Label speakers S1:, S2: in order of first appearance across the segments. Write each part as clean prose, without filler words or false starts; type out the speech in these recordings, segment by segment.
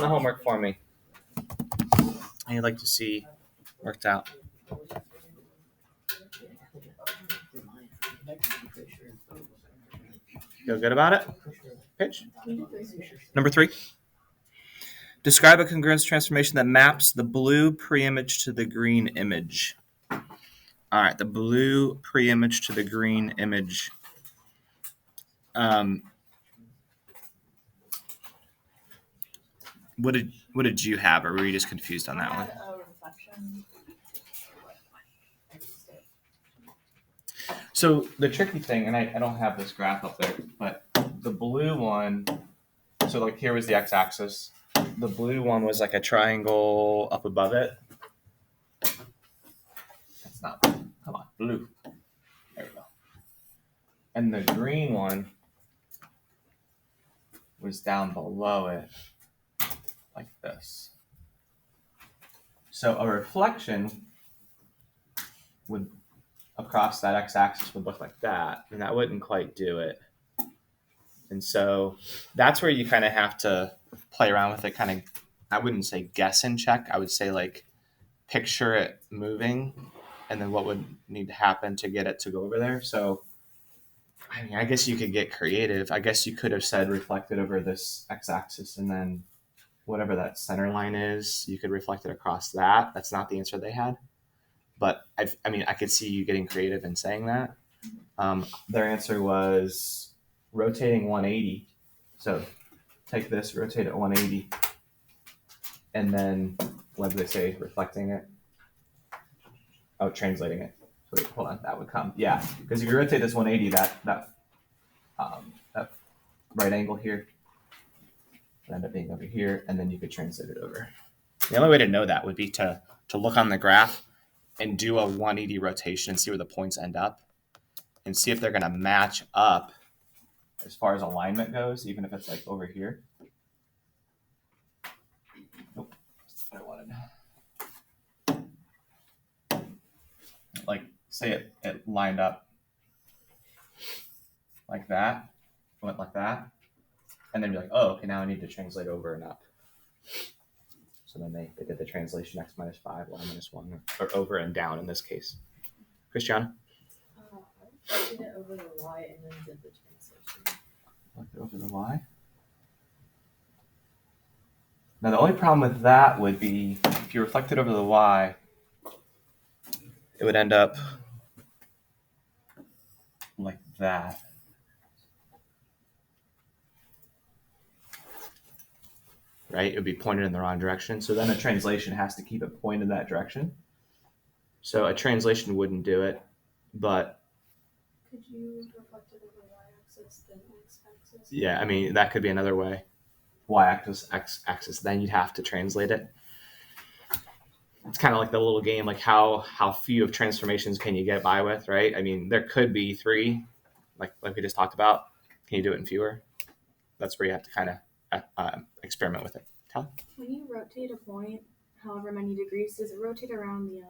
S1: the homework for me. I'd like to see worked out. Feel good about it? Pitch. Number 3. Describe a congruence transformation that maps the blue preimage to the green image. All right, the blue preimage to the green image. What did you have, or were you just confused on that one? So the tricky thing, and I don't have this graph up there, but the blue one, so like here was the x-axis. The blue one was like a triangle up above it. That's not blue. Come on, blue. There we go. And the green one was down below it, like this. So a reflection would across that x-axis would look like that, and that wouldn't quite do it. And so that's where you kind of have to play around with it, kind of, I wouldn't say guess and check. I would say like picture it moving and then what would need to happen to get it to go over there. So, I mean, I guess you could get creative. I guess you could have said reflected over this x-axis and then whatever that center line is, you could reflect it across that. That's not the answer they had. But I could see you getting creative in saying that. Their answer was rotating 180. So take this, rotate it 180, and then what did they say? Reflecting it. Oh, translating it. Wait, hold on. That would come. Yeah, because if you rotate this 180, that right angle here would end up being over here, and then you could translate it over. The only way to know that would be to look on the graph and do a 180 rotation and see where the points end up and see if they're going to match up as far as alignment goes, even if it's like over here. Nope, that's what I wanted. Like, say it lined up like that, went like that, and then you're like, oh, okay, now I need to translate over and up. So then they did the translation x minus 5, y minus 1, or over and down in this case. Christiana?
S2: I did it over the y and then did the translation.
S1: Over the y? Now the only problem with that would be if you reflected over the y, it would end up like that. Right? It would be pointed in the wrong direction. So then a translation has to keep it pointed that direction. So a translation wouldn't do it, but...
S2: Could you reflect it over y-axis, then x-axis?
S1: Yeah, I mean, that could be another way. Y-axis, x-axis, then you'd have to translate it. It's kind of like the little game, like how few of transformations can you get by with, right? I mean, there could be 3, like we just talked about. Can you do it in fewer? That's where you have to kind of experiment with it. Tell?
S2: When you rotate a point, however many degrees, does it rotate around the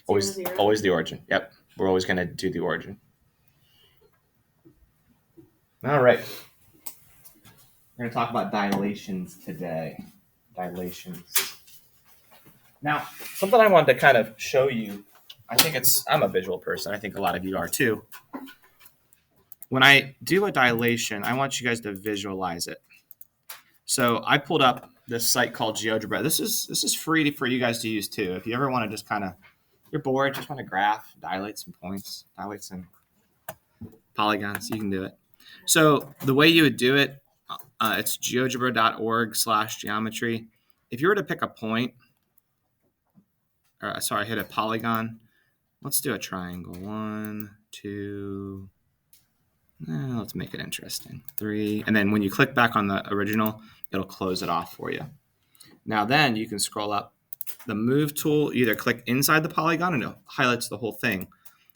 S1: always the origin? Yep, we're always going to do the origin. All right, we're going to talk about dilations today. Dilations. Now, something I wanted to kind of show you. I'm a visual person. I think a lot of you are too. When I do a dilation, I want you guys to visualize it. So I pulled up this site called GeoGebra. This is free for you guys to use too. If you ever want to just kind of, you're bored, just want to graph, dilate some points, dilate some polygons, you can do it. So the way you would do it, it's geogebra.org/geometry. If you were to pick a point, hit a polygon. Let's do a triangle. 1, 2. Let's make it interesting. 3. And then when you click back on the original, it'll close it off for you. Now then you can scroll up. The move tool, either click inside the polygon and it highlights the whole thing.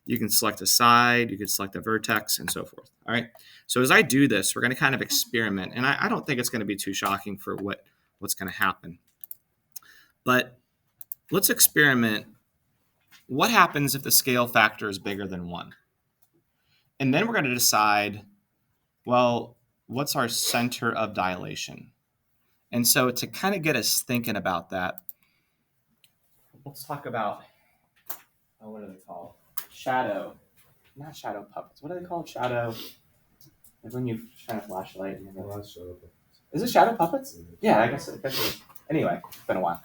S1: You can select a side, you can select a vertex, and so forth. All right. So as I do this, we're going to kind of experiment. And I don't think it's going to be too shocking for what's going to happen. But let's experiment. What happens if the scale factor is bigger than 1? And then we're going to decide, well, what's our center of dilation? And so to kind of get us thinking about that, let's talk about, what are they called? Shadow. Not shadow puppets. What are they called? Shadow. Like when you shine a flashlight. Is it shadow puppets? Yeah, I guess it is. Anyway, it's been a while.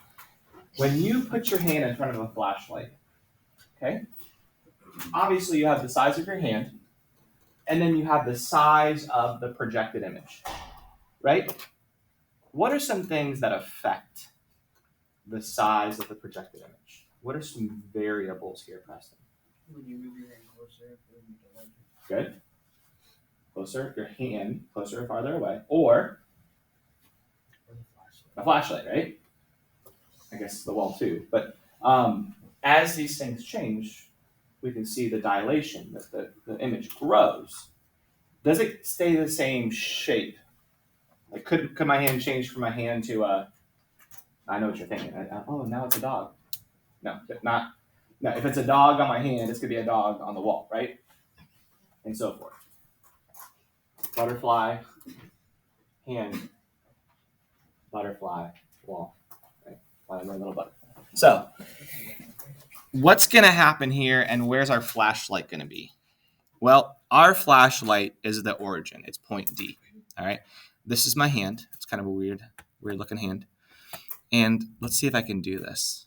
S1: When you put your hand in front of a flashlight, okay, obviously you have the size of your hand, and then you have the size of the projected image, right? What are some things that affect the size of the projected image? What are some variables here, Preston?
S3: When you move your hand closer,
S1: good. Closer, your hand closer or farther away, or a flashlight, right? I guess the wall too. But as these things change, we can see the dilation, that the image grows. Does it stay the same shape? Like, could my hand change from a hand to a? I know what you're thinking. Oh, now it's a dog. No, not. No, if it's a dog on my hand, it's gonna be a dog on the wall, right? And so forth. Butterfly, hand, butterfly, wall, right? Fly my little butterfly. So, what's gonna happen here, and where's our flashlight gonna be? Well, our flashlight is the origin. It's point D. All right. This is my hand. It's kind of a weird looking hand. And let's see if I can do this.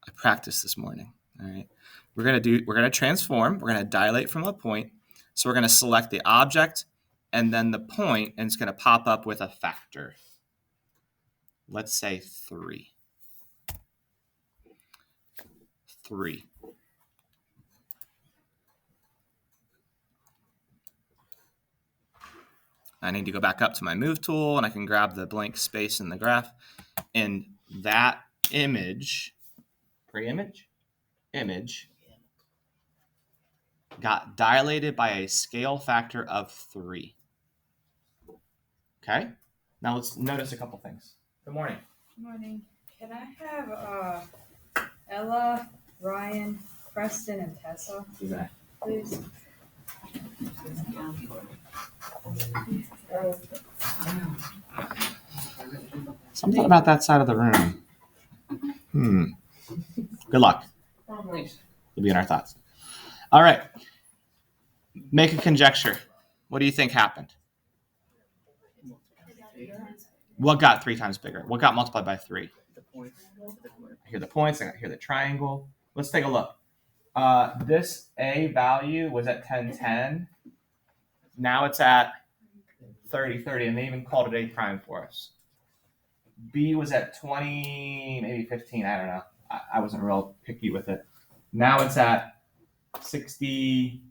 S1: I practiced this morning. All right. We're gonna transform. We're gonna dilate from a point. So we're gonna select the object and then the point, and it's gonna pop up with a factor. Let's say 3. 3. I need to go back up to my move tool, and I can grab the blank space in the graph, and that image got dilated by a scale factor of 3. Okay? Now let's notice a couple things. Good morning.
S4: Good morning. Can I have Ella, Ryan, Preston, and Tessa,
S1: Okay.
S4: please?
S1: Something about that side of the room. Good luck. You'll be in our thoughts. All right. Make a conjecture. What do you think happened? What got 3 times bigger? What got multiplied by 3? I hear the points. I hear the triangle. Let's take a look. This A value was at 1010. Now it's at 3030, and they even called it A prime for us. B was at 20, maybe 15. I don't know. I wasn't real picky with it. Now it's at 60,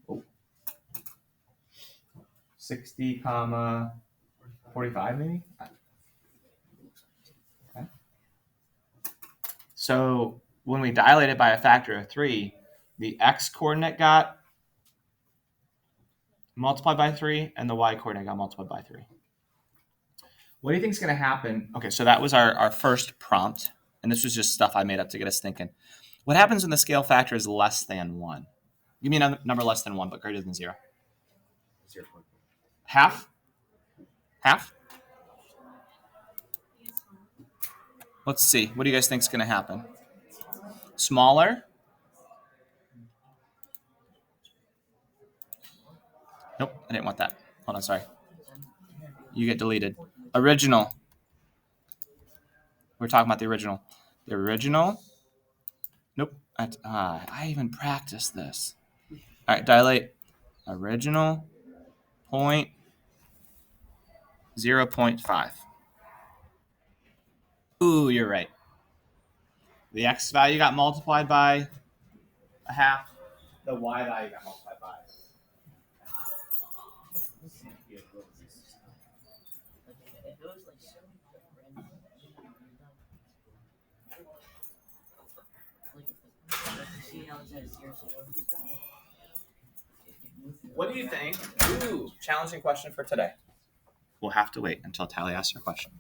S1: 60 comma 45 maybe. Okay. So when we dilate it by a factor of 3, the x coordinate got multiplied by 3, and the y coordinate got multiplied by 3. What do you think is going to happen? Okay, so that was our first prompt, and this was just stuff I made up to get us thinking. What happens when the scale factor is less than 1? Give me a number less than 1, but greater than 0.
S3: 0.
S1: Half? Half? Let's see. What do you guys think is going to happen? Smaller? Nope, I didn't want that. Hold on, sorry. You get deleted. Original. We're talking about the original. The original. Nope. I even practiced this. All right, dilate. Original point 0.5. Ooh, you're right. The x value got multiplied by a half. The y value got multiplied by. What do you think? Ooh, challenging question for today. We'll have to wait until Tally asks her question.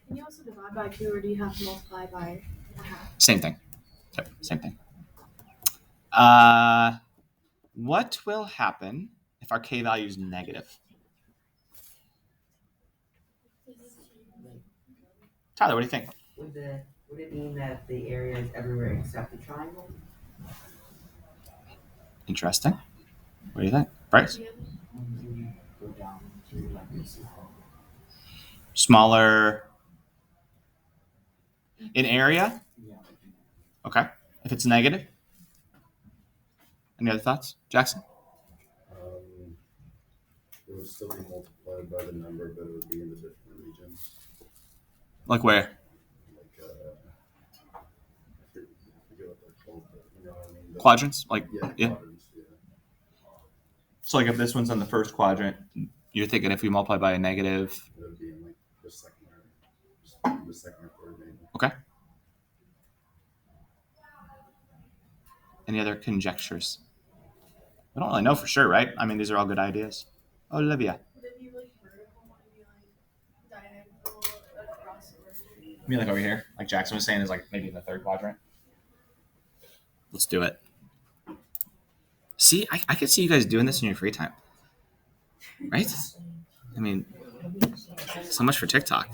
S2: Can you also divide by 2, or do you have to multiply by a half?
S1: Same thing. Yep, same thing. What will happen if our k value is negative? Tyler, what do you think?
S5: Would it mean that the area is everywhere except the triangle?
S1: Interesting. What do you think, Bryce?
S2: Yeah.
S5: Go down to like this.
S1: Smaller in area?
S5: Yeah.
S1: Okay. If it's negative? Any other thoughts? Jackson?
S6: It would still be multiplied by the number, but it would be in the different regions.
S1: Like where?
S6: Like, I forget what they're called, but you know what I mean?
S1: Quadrants? Like,
S6: Yeah,
S1: yeah.
S6: quadrants, yeah.
S1: So like if this one's on the first quadrant, you're thinking if we multiply by a negative.
S6: It would be in like the second or third maybe.
S1: Okay. Any other conjectures? We don't really know for sure, right? I mean, these are all good ideas. Olivia.
S2: Would it be like vertical? Would it be like diagonal across the origin?
S1: You mean like over here? Like Jackson was saying is like maybe in the third quadrant? Let's do it. See, I could see you guys doing this in your free time. Right? I mean, so much for TikTok.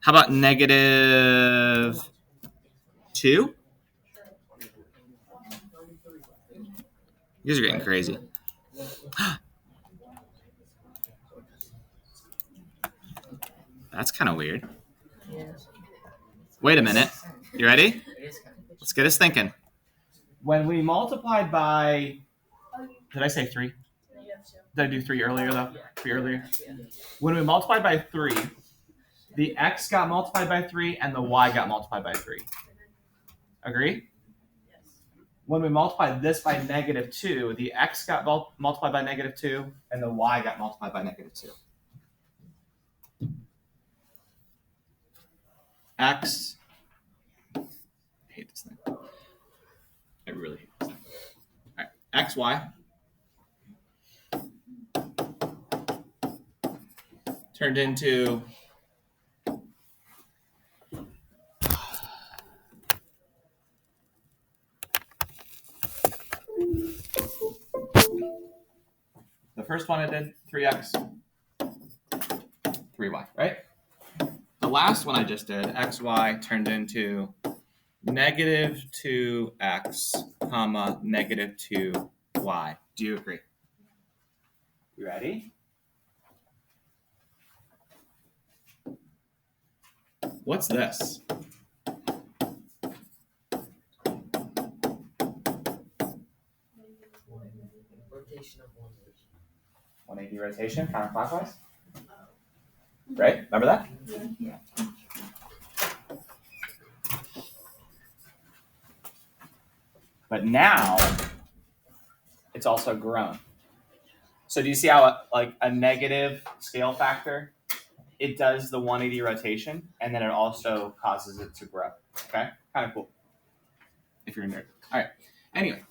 S1: How about -2? You guys are getting crazy. That's kind of weird. Wait a minute. You ready? Let's get us thinking. When we multiplied by, did I say 3? Did I do 3 earlier though? 3 earlier? When we multiplied by 3, the x got multiplied by 3 and the y got multiplied by 3. Agree? When we multiplied this by -2, the x got multiplied by -2 and the y got multiplied by -2. X. I hate this thing. I really hate this thing. All right. XY turned into the first one I did 3x, 3y, right? The last one I just did, xy, turned into -2x, comma, -2y. Do you agree? You ready? What's this?
S5: Rotation of
S1: 180 rotation, counterclockwise. Right? Remember that?
S5: Yeah.
S1: But now it's also grown. So do you see how like a negative scale factor, it does the 180 rotation and then it also causes it to grow. Okay? Kind of cool. If you're a nerd. All right. Anyway.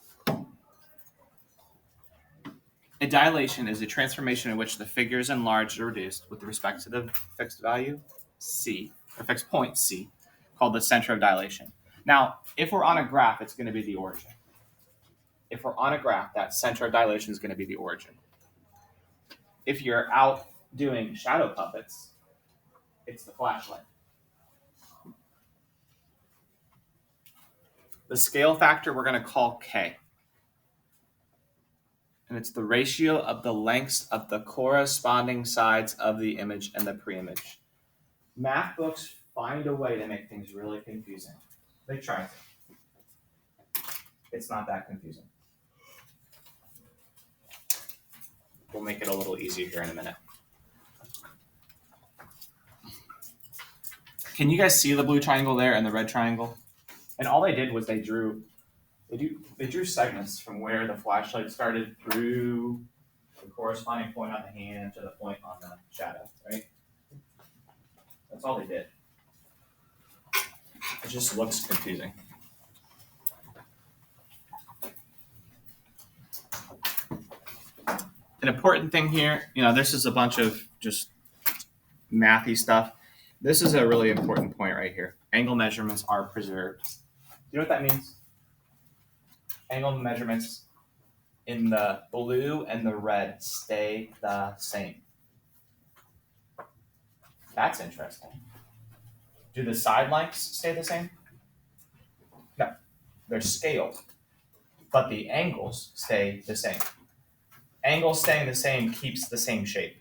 S1: A dilation is a transformation in which the figure is enlarged or reduced with respect to the fixed value C, or fixed point C, called the center of dilation. Now, if we're on a graph, it's going to be the origin. If we're on a graph, that center of dilation is going to be the origin. If you're out doing shadow puppets, it's the flashlight. The scale factor we're going to call K. And it's the ratio of the lengths of the corresponding sides of the image and the pre-image. Math books find a way to make things really confusing. They try to. It's not that confusing. We'll make it a little easier here in a minute. Can you guys see the blue triangle there and the red triangle? And all they did was they drew segments from where the flashlight started through the corresponding point on the hand to the point on the shadow, right? That's all they did. It just looks confusing. An important thing here, this is a bunch of just mathy stuff. This is a really important point right here. Angle measurements are preserved. You know what that means? Angle measurements in the blue and the red stay the same. That's interesting. Do the side lengths stay the same? No, they're scaled, but the angles stay the same. Angles staying the same keeps the same shape.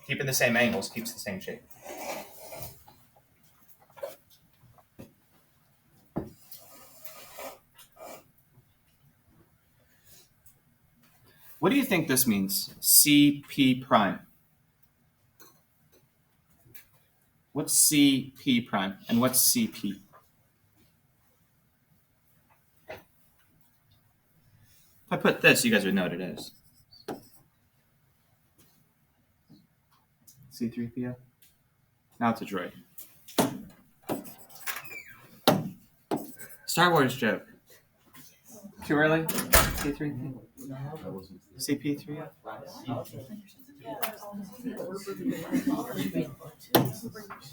S1: Keeping the same angles keeps the same shape. What do you think this means? CP prime. What's CP prime and what's CP? If I put this, you guys would know what it is. C3PO? Now it's a droid. Star Wars joke. Too early? C3PO? CP3?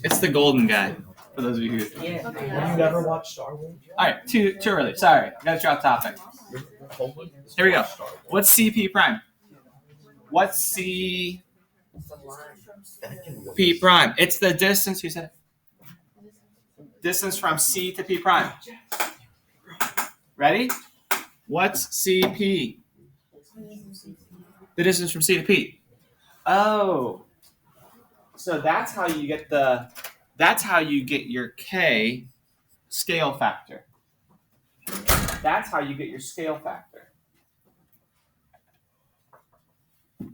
S1: It's the golden guy, for those of you who...
S5: Yeah.
S3: You never watched Star Wars?
S1: Alright, too early. Sorry. Got you off topic. Here we go. What's CP prime? What's CP prime? It's the distance, who said it? Distance from C to P prime. Ready? What's CP? The distance from C to P. Oh. So that's how you get your K scale factor. That's how you get your scale factor. Let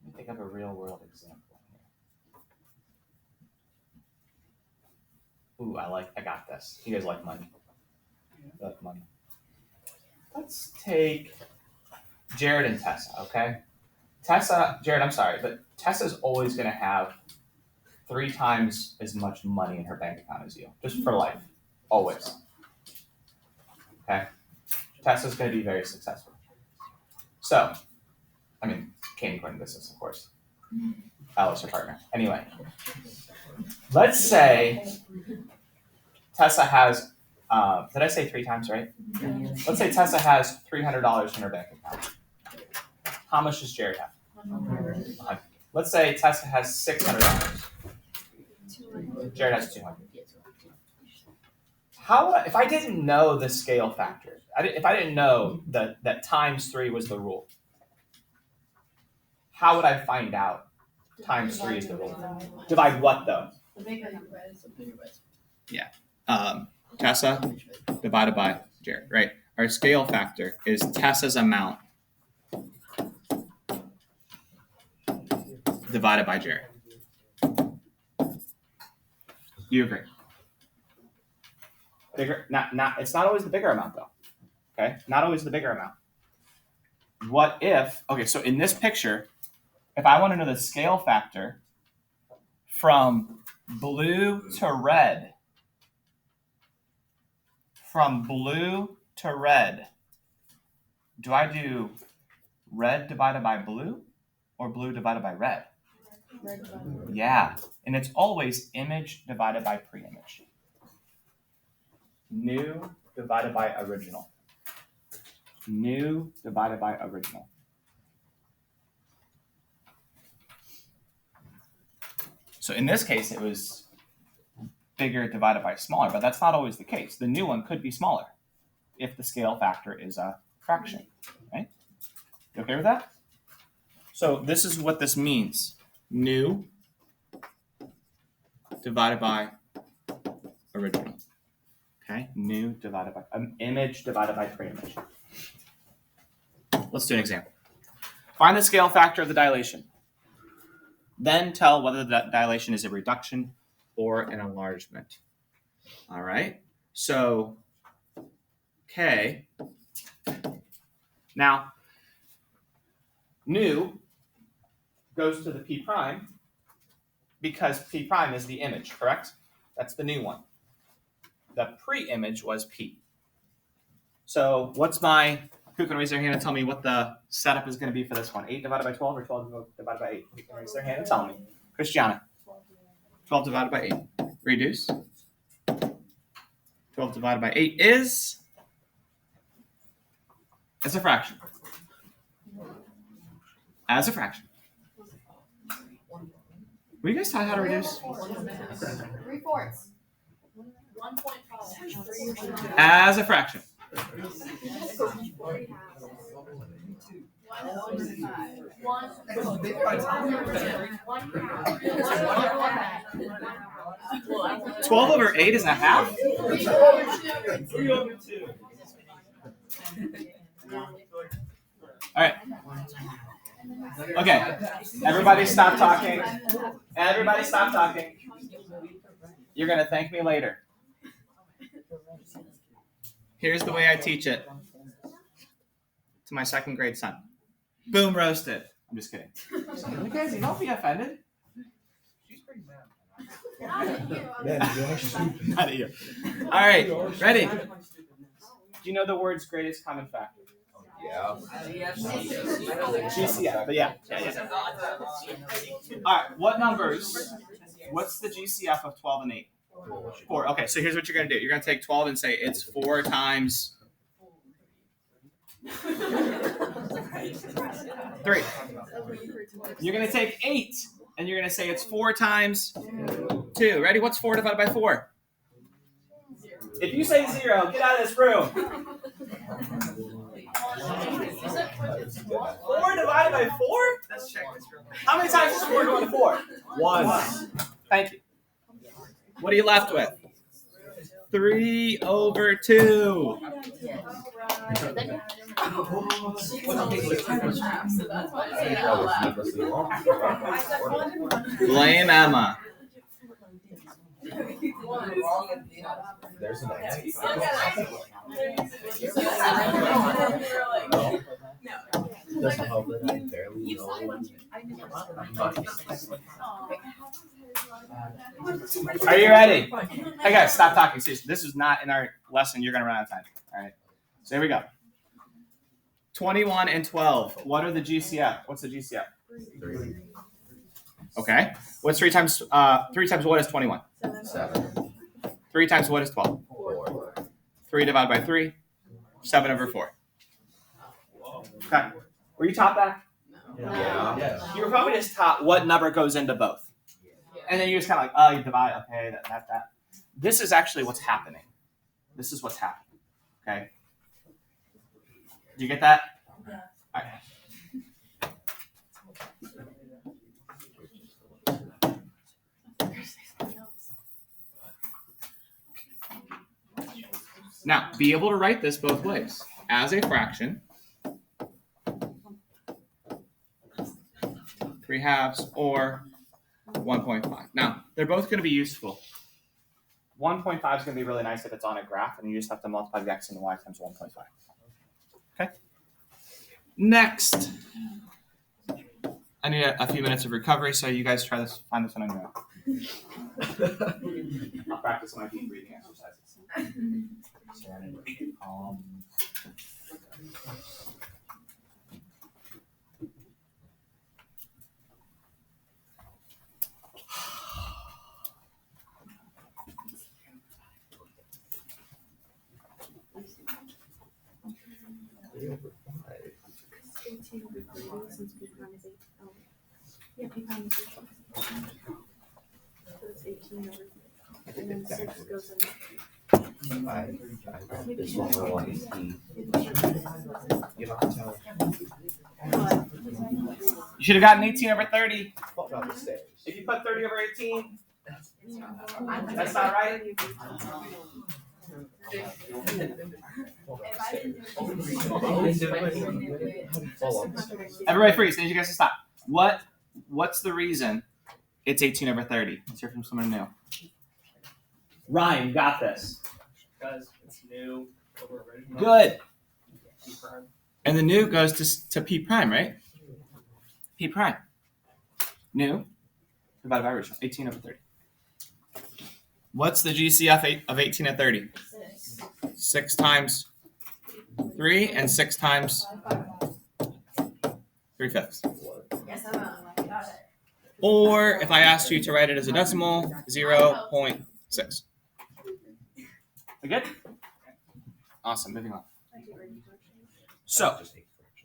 S1: me think of a real world example here. Ooh, I got this. You guys like money. You like money. Let's take Jared and Tessa, okay? Jared, I'm sorry, but Tessa's always going to have 3 times as much money in her bank account as you, just for life, always. Okay? Tessa's going to be very successful. So, I mean, Candy Corn business, of course. Alice, her partner. Anyway, let's say Tessa has, did I say 3 times, right? Let's say Tessa has $300 in her bank account. How much does Jared have? 100. Let's say Tessa has $600. Jared has 200. If I didn't know the scale factor, if I didn't know that times 3 was the rule, how would I find out times 3 is the rule? Divide what though?
S2: The bigger number is the bigger bit.
S1: Tessa divided by Jared, right? Our scale factor is Tessa's amount divided by Jared. You agree? Bigger, not. It's not always the bigger amount though. Okay, not always the bigger amount. What if? Okay, so in this picture, if I want to know the scale factor from blue to red, do I do red divided by blue or blue divided by red? Yeah, and it's always image divided by pre-image. New divided by original. New divided by original. So in this case, it was bigger divided by smaller, but that's not always the case. The new one could be smaller if the scale factor is a fraction, right? You okay with that? So this is what this means. New divided by original. Okay, new divided by image divided by pre-image. Let's do an example. Find the scale factor of the dilation. Then tell whether that dilation is a reduction or an enlargement. All right, so K. Now, new goes to the P prime because P prime is the image, correct? That's the new one. The pre-image was P. So who can raise their hand and tell me what the setup is going to be for this one? 8 divided by 12 or 12 divided by 8? Who can raise their hand and tell me? Christiana. 12 divided by 8. Reduce. 12 divided by 8 is? It's a fraction. as a fraction. Were you guys taught how to reduce?
S2: 3/4. 1.5.
S1: As a fraction. 12/8 is a half?
S3: 3/2.
S1: All right. Okay. Everybody stop talking. Everybody stop talking. You're going to thank me later. Here's the way I teach it to my 2nd grade son. Boom, roasted. I'm just kidding. You guys, don't be offended.
S2: Not at you.
S6: Man, you're actually stupid.
S1: Not at you. All right. Ready? Do you know the words greatest common factor?
S6: Yeah.
S1: GCF. But yeah. All right. What numbers? What's the GCF of 12 and 8? 4. Okay, so here's what you're going to do. You're going to take 12 and say it's 4 times 3. You're going to take 8 and you're going to say it's 4 times 2. Ready? What's 4 divided by 4? If you say 0, get out of this room. 4 divided by 4? How many times is 4 going to 4? 1. Thank you. What are you left with? 3/2. Blame Emma.
S6: There's an answer. Doesn't help that I barely know.
S1: Are you ready? Hey guys, stop talking. Seriously, this is not in our lesson. You're gonna run out of time. All right. So here we go. 21 and 12. What are the GCF? What's the GCF?
S6: 3.
S1: Okay. What's 3 times what is 21?
S6: 7.
S1: 3 times what is 12?
S6: 4.
S1: 3 divided by 3. 7/4. Okay. Were you taught that?
S6: Yeah. Yes.
S1: You were probably just taught what number goes into both. And then you're just kind of like, oh, you divide, okay, that. This is actually what's happening. This is what's happening, okay? Did you get that? Yeah. All right. Now, be able to write this both ways. As a fraction, 3/2 or 1.5. Now, they're both going to be useful. 1.5 is going to be really nice if it's on a graph, and you just have to multiply the x and the y times 1.5. Okay? Next. I need a few minutes of recovery, so you guys try this, find this one on your own. I'll practice my deep breathing exercises.
S2: Since P prime is 8. Oh. Yeah, P prime is 8. So it's 18/3. And then 6 goes in.
S6: This one will want to see. You have to tell.
S1: You should have gotten 18/30.
S6: Fall down the stairs.
S1: If you put 30/18, that's not right. Everybody freeze. I need you guys to stop. What's the reason it's 18/30? Let's hear from someone new. Ryan, you got this.
S3: Because it's new. Over original.
S1: Good.
S3: P prime.
S1: And the new goes to P prime, right? P prime. New divided by original. 18/30. What's the GCF of 18/30? 6 times 3 and 6 times 3/5. Or if I asked you to write it as a decimal, 0.6. We good? Awesome. Moving on. So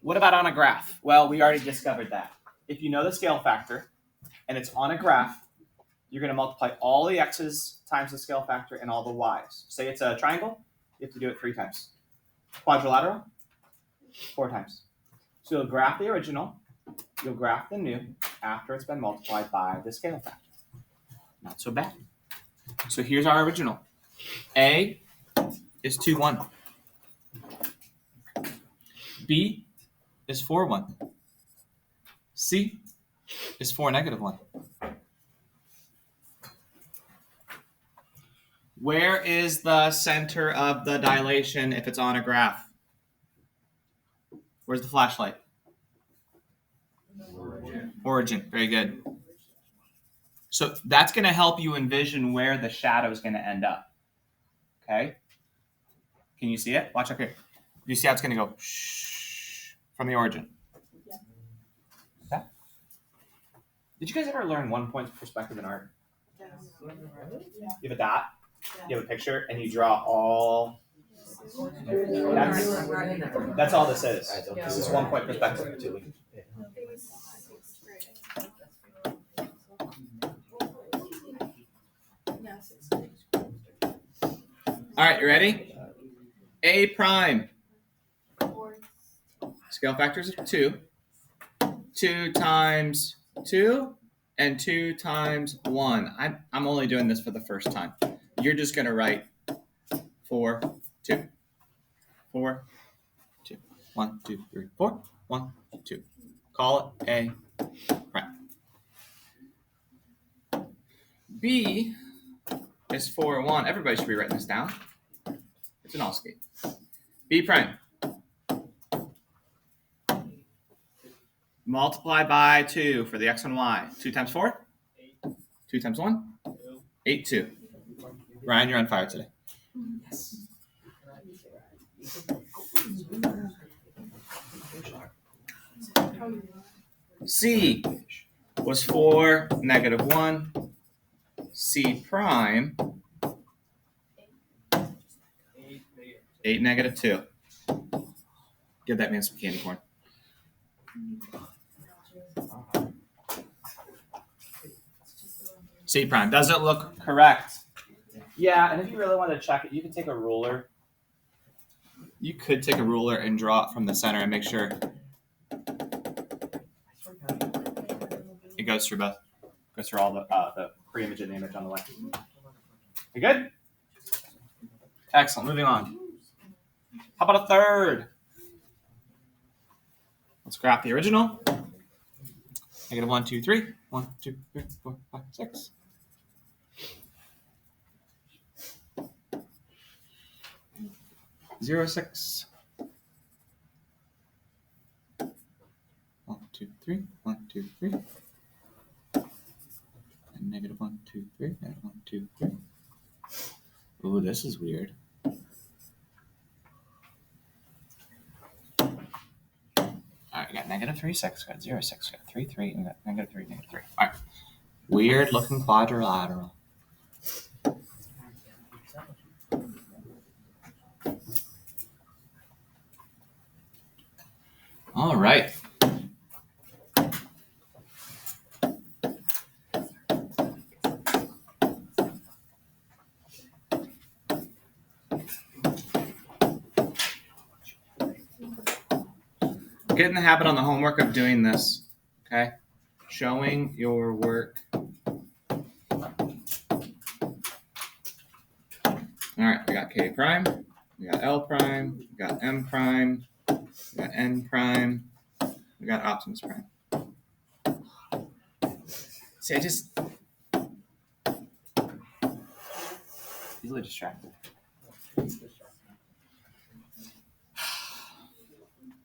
S1: What about on a graph? Well, we already discovered that. If you know the scale factor and it's on a graph, you're going to multiply all the x's times the scale factor and all the y's. Say it's a triangle, you have to do it 3 times. Quadrilateral, 4 times. So you'll graph the original, you'll graph the new after it's been multiplied by the scale factor. Not so bad. So here's our original. A is 2, 1. B is 4, 1. C is 4, -1. Where is the center of the dilation if it's on a graph? Where's the flashlight? Origin. Very good. So that's going to help you envision where the shadow is going to end up. Okay? Can you see it? Watch up here. You see how it's going to go shh from the origin?
S2: Yeah.
S1: Okay. Did you guys ever learn 1 point perspective in art?
S2: Yeah.
S1: You have a dot, you have a picture, and you draw all. That's all this is. This is 1 point perspective.
S2: It was 6th grade. Yeah, 6th grade.
S1: All right, you ready? A prime.
S2: Or
S1: Scale factors are 2. 2 times 2 and 2 times 1. I'm only doing this for the first time. You're just going to write 4, 2. 4, 2. 1, 2, 3, 4. 1, 2. Call it A prime. B is 4, 1. Everybody should be writing this down. It's an all skate. B prime. Multiply by 2 for the x and y. 2 times 4? 2 times 1? 8, 2. Ryan, you're on fire today. C was 4, -1. C prime, 8, -2. Give that man some candy corn. C prime. Does it look correct? Yeah, and if you really want to check it, you can take a ruler. You could take a ruler and draw it from the center and make sure it goes through both. Goes through all the pre-image and the image on the way. You good? Excellent. Moving on. How about a third? Let's graph the original. -1, 2, 3. 1, 2, 3, 4, 5, 6. Zero, 6. 1, 2, 3. 1, 2, 3. And -1, 2, 3. -1, 2, 3. Ooh, this is weird. All right, we got -3, 6. We got 0, 6. We got 3, 3. And we got -3, -3. All right. Weird looking quadrilateral. All right. Get in the habit on the homework of doing this, okay? Showing your work. All right, we got K prime, we got L prime, we got M prime, we got N prime, we got Optimus prime. See, I just easily distracted.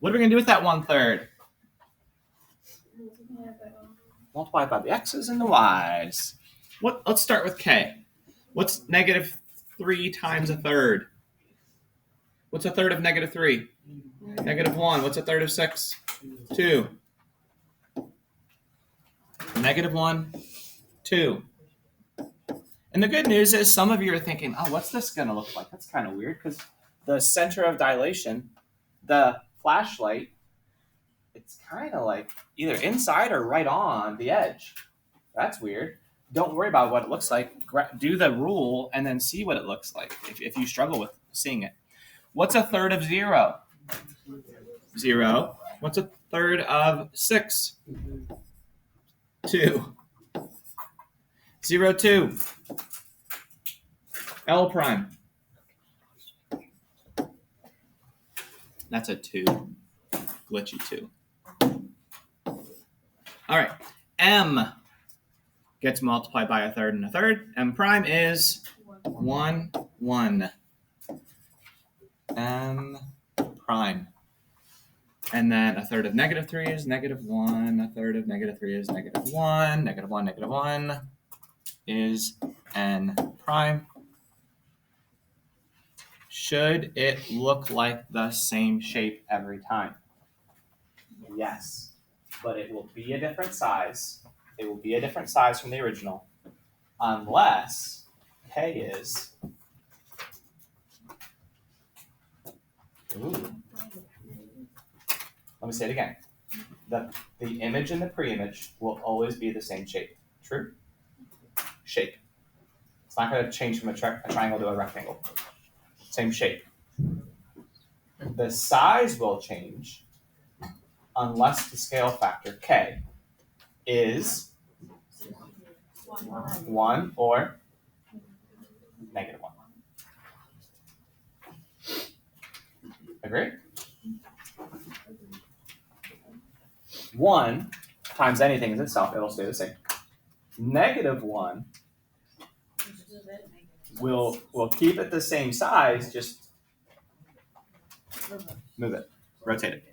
S1: What are we gonna do with that 1/3? Multiply by the x's and the y's. Let's start with K. What's -3 times a third? What's a third of -3? -1. What's a third of 6? 2. -1, 2. And the good news is some of you are thinking, oh, what's this going to look like? That's kind of weird because the center of dilation, the flashlight, it's kind of like either inside or right on the edge. That's weird. Don't worry about what it looks like. Do the rule and then see what it looks like if you struggle with seeing it. What's a third of 0? 0. What's a third of 6? 2. 0, 2. L prime. That's a 2. Glitchy 2. All right. M gets multiplied by a third and a third. M prime is 1, 1. M prime. And then a third of -3 is -1. A third of -3 is -1. -1, -1 is N prime. Should it look like the same shape every time? Yes, but it will be a different size. It will be a different size from the original, unless K is. Ooh. Let me say it again. The image and the pre-image will always be the same shape. True? Shape. It's not going to change from a triangle to a rectangle. Same shape. The size will change unless the scale factor K is 1 or -1. Agree? 1 times anything is itself, it'll stay the same. -1 will keep it the same size, just move it, rotate it.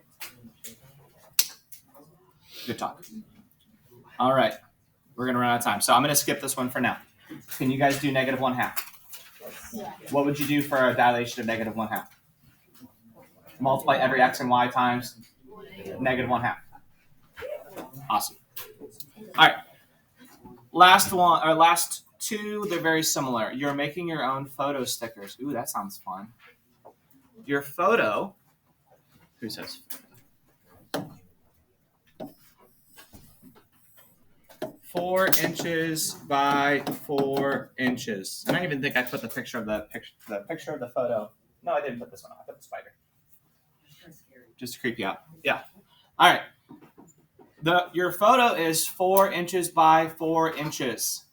S1: Good talk. All right, we're gonna run out of time, so I'm gonna skip this one for now. Can you guys do -1/2?
S2: Yeah.
S1: What would you do for a dilation of -1/2? Multiply every x and y times -1/2. Awesome. All right. Last one, or last two, they're very similar. You're making your own photo stickers. Ooh, that sounds fun. Your photo, who says? 4 inches by 4 inches. I don't even think I put the picture of the photo. No, I didn't put this one on. I put the spider. Just to creep you out. Yeah. All right. Your photo is 4 inches by 4 inches.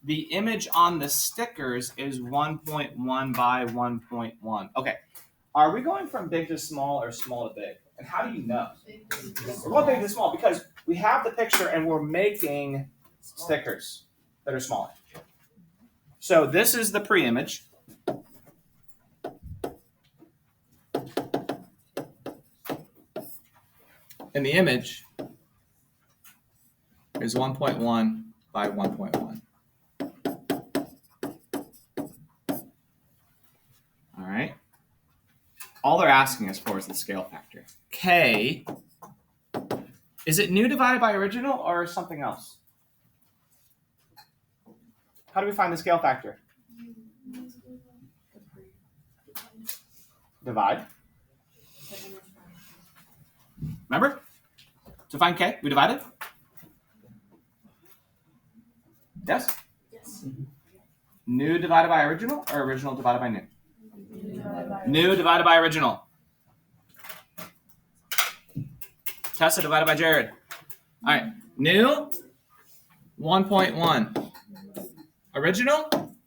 S1: The image on the stickers is 1.1 by 1.1. Okay. Are we going from big to small or small to big? And how do you know? We're going big to small because we have the picture and we're making stickers that are smaller. So this is the pre-image. And the image is 1.1 by 1.1. All right. All they're asking us for is the scale factor. K, is it new divided by original or something else? How do we find the scale factor? Divide. Remember? To find K, we divided? Yes?
S2: Yes.
S1: New divided by original or original divided by new? New divided by original. Tessa divided by Jared. All right. New, 1.1. Original,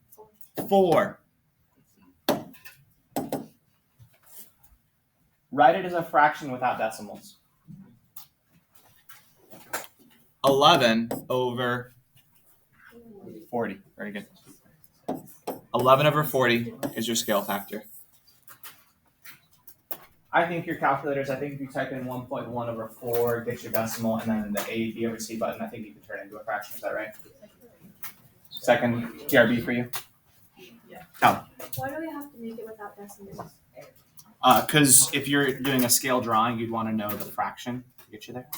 S1: 4. Write it as a fraction without decimals. 11 over 40. Very good. 11 over 40 is your scale factor. I think your calculators, I think if you type in 1.1 over 4, get your decimal, and then the A, B over C button, I think you can turn it into a fraction. Is that right? Second TRB for you?
S2: Yeah.
S1: Oh.
S2: Why do we have to make it without decimals?
S1: Because if you're doing a scale drawing, you'd want to know the fraction to get you there.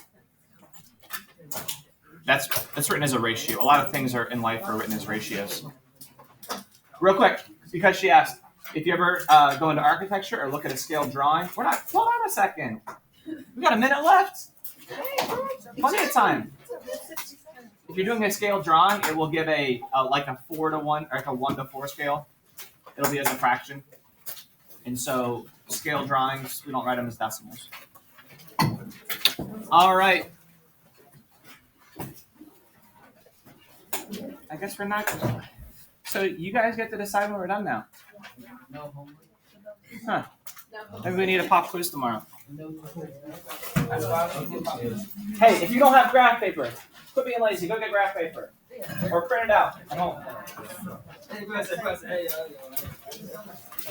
S1: That's written as a ratio. A lot of things in life are written as ratios. Real quick, because she asked, if you ever go into architecture or look at a scale drawing, hold on a second. We got a minute left. Plenty of time. If you're doing a scale drawing, it will give a like a 4 to 1 or like a 1 to 4 scale. It'll be as a fraction. And so scale drawings, we don't write them as decimals. All right. I guess we're not. So you guys get to decide when we're done now.
S5: No homework.
S1: Huh. Maybe we need a pop quiz tomorrow. Hey, if you don't have graph paper, quit being lazy. Go get graph paper. Or print it out at home.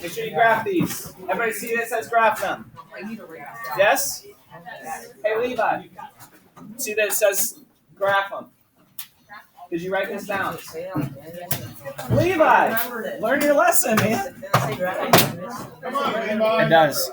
S1: Make sure you graph these. Everybody see that says graph them? Yes? Hey, Levi. See that it says graph them? Did you write this down? Levi, learn your lesson, man.
S6: Come on, Levi.
S1: It does.